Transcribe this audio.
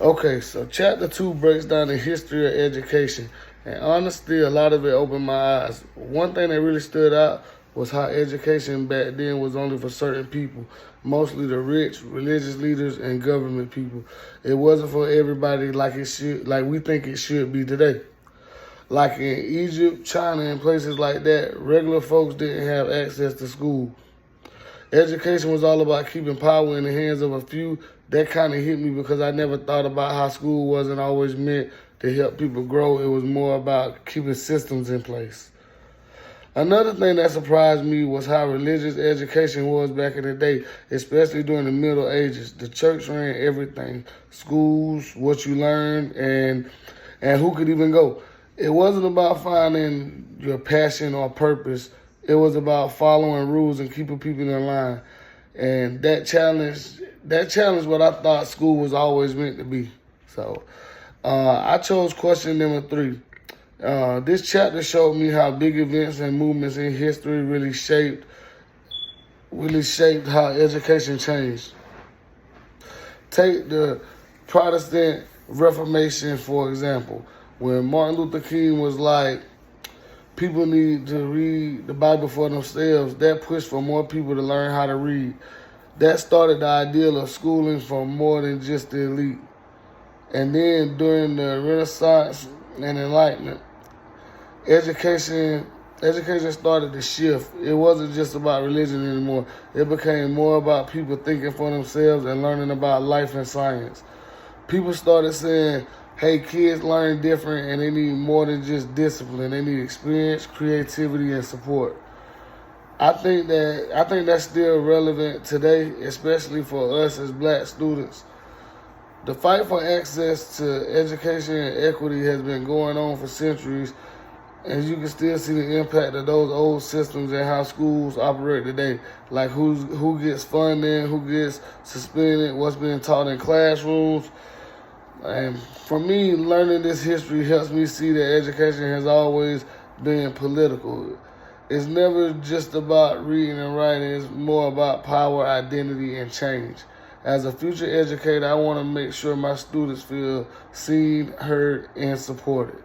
Okay, so chapter 2 breaks down the history of education. And honestly, a lot of it opened my eyes. One thing that really stood out was how education back then was only for certain people, mostly the rich, religious leaders, and government people. It wasn't for everybody like we think it should be today. Like in Egypt, China, and places like that, regular folks didn't have access to school. Education was all about keeping power in the hands of a few. That kind of hit me because I never thought about how school wasn't always meant to help people grow. It was more about keeping systems in place. Another thing that surprised me was how religious education was back in the day, especially during the Middle Ages. The church ran everything: schools, what you learned, and who could even go. It wasn't about finding your passion or purpose. It was about following rules and keeping people in line. And that challenged what I thought school was always meant to be. So I chose question number 3. This chapter showed me how big events and movements in history really shaped how education changed. Take the Protestant Reformation, for example. When Martin Luther King was like, people need to read the Bible for themselves, that pushed for more people to learn how to read. That started the ideal of schooling for more than just the elite. And then during the Renaissance and Enlightenment, education education started to shift. It wasn't just about religion anymore. It became more about people thinking for themselves and learning about life and science. People started saying, hey, kids learn different and they need more than just discipline. They need experience, creativity, and support. I think that's still relevant today, especially for us as black students. The fight for access to education and equity has been going on for centuries, and you can still see the impact of those old systems and how schools operate today. Like who gets funding, who gets suspended, what's being taught in classrooms. And for me, learning this history helps me see that education has always been political. It's never just about reading and writing, it's more about power, identity, and change. As a future educator, I want to make sure my students feel seen, heard, and supported.